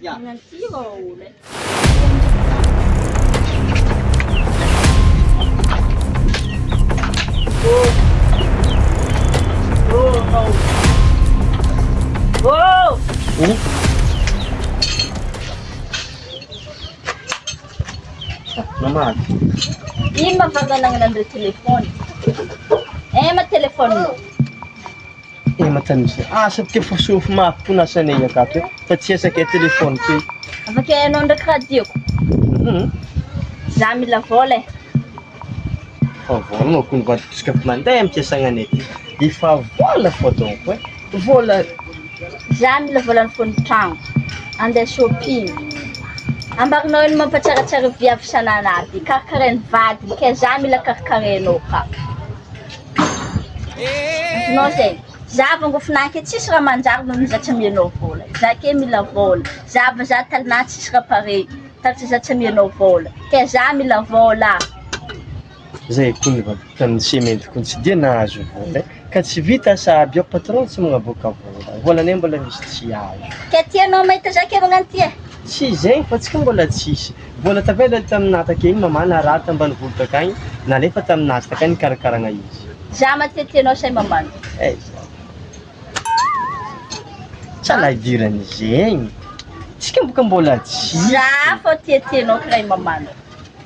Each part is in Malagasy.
Ja. Finansiero Ole. Oh! Naman. Ino mavaganang nandre telefone. Ma telefone mo. Matanong siya. Sabi ka fosofo mapunasa niya kape. Pati siya sa kaya telefon ko. Afake ano ndak radio. Zami la vole. Vola kung ba't ka manday am siya sa nganiti. Ifa vola foto ko. Vola. Zami la vola në fund trano. Ande shopping. Ambak noin mampatsara-tsara viavy sananady. Karakaren vady. Kaya zami la karakarenao ka. No zegny. Zava ngofinake tsisy raha manjary noho za tsy amianao vola. Za ke mila vola. Zava za talina tsisy raha pare. Taritsy za tsy amianao vola. Kaya za mila vola. Zay kony ba tamin'ny semento kony tsy dia nahazo vola. Ka tsy vita sahaby ao patron tsy magnaboaka vola. Vola ne mbola misy tsy azo. Kaya tianao mahita za ke magnano ty e? Tsy zegny fa tsika mbola tsisy. Vola tavela tamin'nataka iny mama narary tambanivohitra takagny. Nalefa tamin'nazy takagny karakaragna izy. Za matetianao say mamano. Tsala idirany zegny. Tsika boka mbola tsisy. Za fô tiatianao kiray mamano.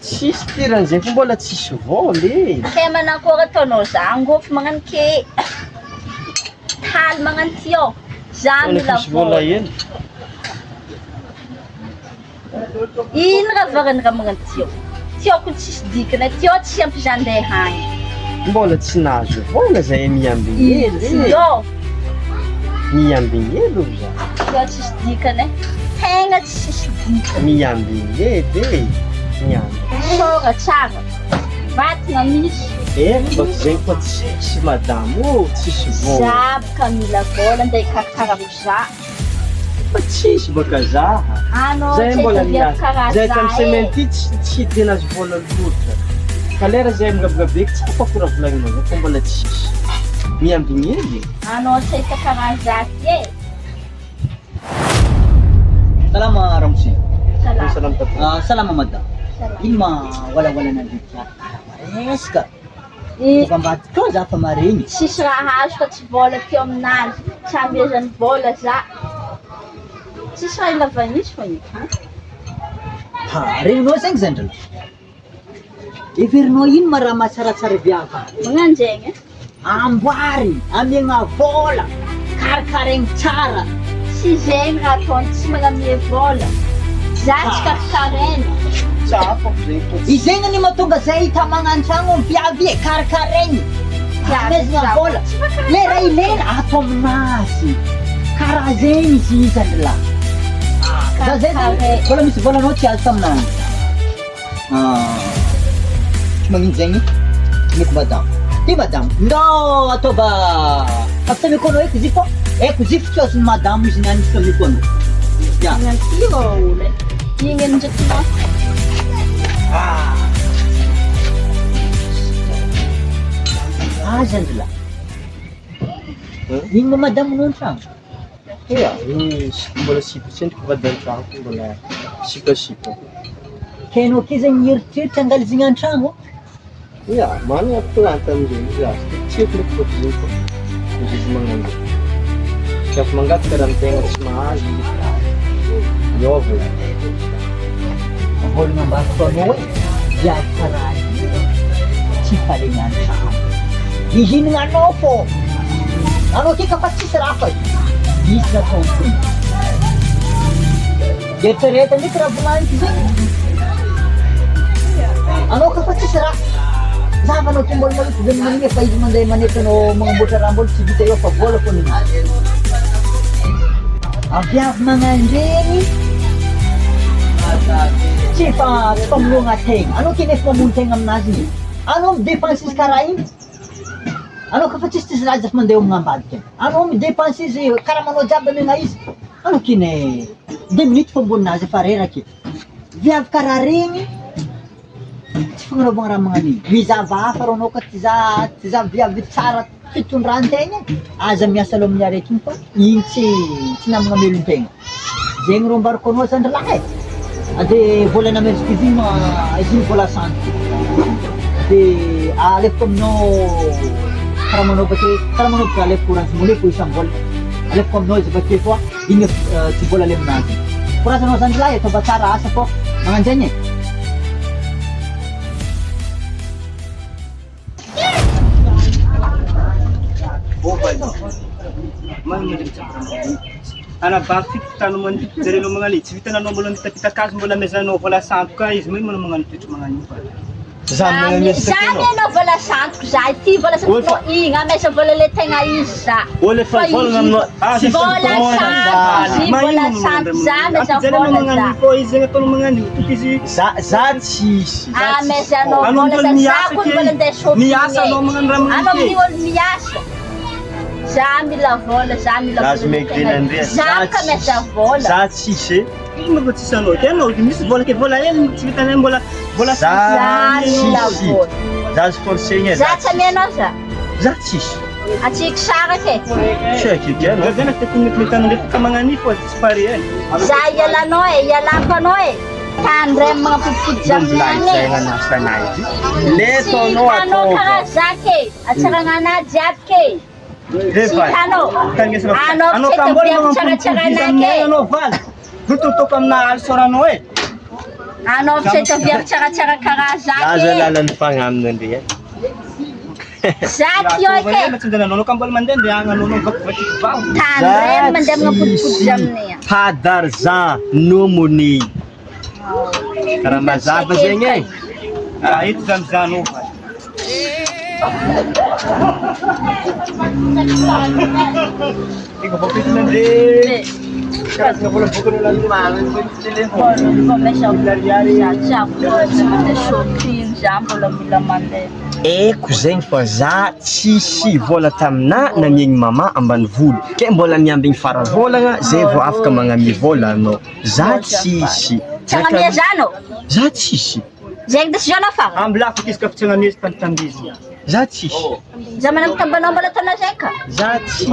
Tsisy tirany zegny fa mbola tsisy vola. Kaya manakôry ataonao za angofo magnano ke. Taly magnano ty ao. Za mila vola. Eny. Ino raha varany raha magnano ty ao? Ty ao kony tsisy dikany. Ty ao tsy ampy za ndeha hagny. Mbola tsy nahazo vola zay miambigny Yo! Miambigny elo za. Ty ao tsisy dikany. Tegna tsisy dikany. Miambigny edy. Miambigny. Sora tsara. Vatagna misy. Bako zegny fa tsisy madamo tsisy vola. Za boka mila vola ndeha hikarakara za. Fa tsisy baka zaha. Anao Zay tsy mbola hitavia karaha zay za tamin'ny e. sementi tsy dia nahazo vola loatra. Kalera zay migabigabeka tsy afaka kora volagninao zay fa mbola tsisy. Miambigny edy. Anao tsy hita karaha za ty e. Salama Ramsi. Salama. Salam patron. Salama madam. Salama. Ino ma wala-wala nandito siya? Mareska. Eh, Pagambati ko za fa maregny. Tsisy raha azo fa tsy vola ty aminazy. Tsy amezany vola za. Tsisy raha ilavanisy fa io. Ha, regninao zegny zandrila. Everinao ino ma raha mahatsaratsara viavy? Magnano zegny e. Amboary, amiagna vola, karakaregny tsara. Tsy zegny raha ataony tsy magnamia vola. Za tsy karakaraina. Tsapa zegny fa Izegny ny mahatonga zay hita magnantragno viavy e, karakaregny. Amezana vola. Le raha ilaina atao aminazy. Karaha zegny izy zandrila. Za zay zany, mbola misy volanao tsy azo taminany. Tsy magnino zegny? Mety madamo. Ty madamo, ndao ataova aftameko anao eky izy fô. Eko izy fitiaoziny madamo izy niany aftameko anao. Ya. Magnano ty rô olo e. Igny amindrakinao. Zandrila. Ino ma madamo nao an-tragno? mbola sipatsendriky vadan-tragno mbola sipasipa. Kenao ke zegny mieritreritry angalizigny an-tragno? Manana planta amizay za. Tiako ndraiky fôto zegny fô. Izy magnano. Kafa mangataka raha tegna tsy mahazo. Miova. Volagna ambako anao e, viavy karaha io, tsy falegna an-tragno. Ihinagna anao fô. Anao ke kafa tsisy raha fa misy natao fony. Eritreretina ndraiky raha volaniko zegny. Anao kafa tsisy raha. Zavanao ke mbola mahita zegny manigny fa izy mandeha manetanao magnamboatra raha mbola tsy vita eo fa vola fô nina. Viavy magnano regny. Tsy fa mamoagna tegna. Anao ke nefa mamono tegna aminazy igny. Anao midépense izy karaha igny. Anao kafa tsisy raha izy efa mandeha homagna ambadika. Anao midépense izy karaha manao jiaby amiagna izy. Anao kine 2 minutes fô amboninazy efa reraka. Viavy karaha regny. Tsy fagnanaovagna raha magnano igny. Mizava hafa rô anao ka ty za viavy tsara fitondran-tegna. Aza miasa aloha amin'ny araiky igny fa igny tsy namagna melon-tegna. zegny rô mbarako anao zany lahy de volana mezika izy ino izy ino vola santy de alefiko aminao karaha manao bakeo karaha manao baka alefiko orange money fo isam-bola alefiko aminao izy bakeo foa igny tsy vola le aminazy korazanao zany lahy atao mba tsara asa fô magnanjegny Anabaky fitano mandy zareo magnano tsy vitananao mbola mitapitakazo mbola mezanao vola santoka izy mo mbola magnano toetra magnano Zany anao vola santoko za ity vola santoko igny amesa vola le tegna izy za Olha fa vola aminao vola santo za mesa vola za fo izy ataonao magnano izy za tsisy amezanao vola za za koa vola ndeha miasa anao magnano raha anao amin'ny olo miasa za mila vola za mila vola za ka mesa vola za tsisy ino mba tsisy anao ty anao misy vola ke vola hely tsy vitanay mbola vola za mila vola za sy forcegny za tsy amianao za tsisy atsika sara ke check Gak zany teknikmetana le fika magnani fo tsy pare ai za ialanao ialako anao tany ray mga potipoti zambiany leto anao anao karaha za ke atsaragna jiaby ke anao anao ka mbola tsaratsarana anao valy tototoko amina alsoranao anao fitseta viary tsaratsara karaha za aza lalany fagnamina andre za tio ke anao ka mbola mandeha andeha anao vakivaky vao tany ray mandeha mga potipoti aminay pas d'argent no money karaha mazava zegny ito zany zanao Ikaw ba pwede nandiyan? Kasi nga pala bukan lang lumayan ko yung telephone. Eko zegny fa za tsisy vola tamina namiegny mama ambany volo ke mbola miambigny faravolagna zay vao afaka magnamia vola anao za tsisy Tsangamia zano? za tsisy Zegny décision afara? Ambilako izy ka fitsangamia tantambizy. za tsisy Za managny tambanao mbola taona zay ka? za tsisy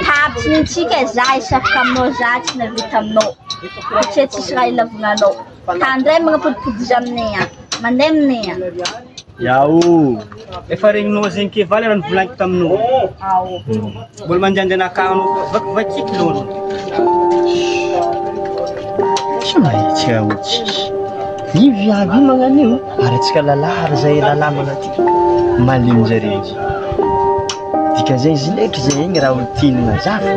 Tapitsy mintsika za isafaka aminao za tsy navita aminao satria tsisy raha ilavananao tandray mga podipody za aminay any mandeha aminay any yao Efa regninao zegny ke valy raha nivolaniko taminao. ao Mbola manjanjana akanao vakivakiky lono. Tsy ao tsisy io viavy io magnano io aratsika lalary zay lalahy magnaty malemy zareo dika zay izy letra zay igny raha olo tinina za fa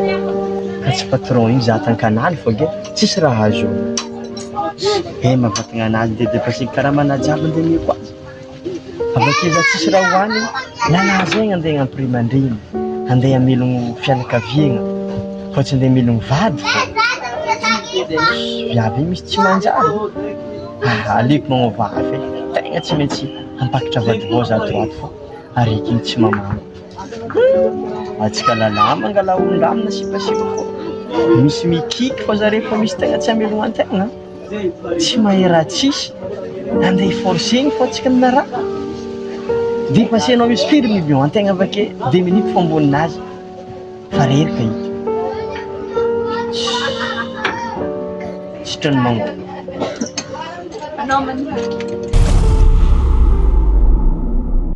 ka tsy patron io za tankanaly fô ge tsisy raha azo mavatagna anazy de dépasser karaha manajiaby andeha miko azy avakeo za tsisy raha hoany lalahy zegny andeha hagnamprima andriny andeha hamelogno fianakaviagna fa tsy andeha hamelogno vady fa viavy misy tsy manjary aleko magnavavy tegna tsy maintsy hampakatra vady vao za droite fô araiky igny tsy mamana atsika lalahy mangala olo amina sipasipa fô misy mikiky fa zareo fa misy tegna tsy hamelogno antegna tsy mahay raha tsisy andeha forcegny fô atsika mina raha dépassenao misy firy million antegna avake 2 minutes fô amboninazy fa reraka ito tsy trany magno anao man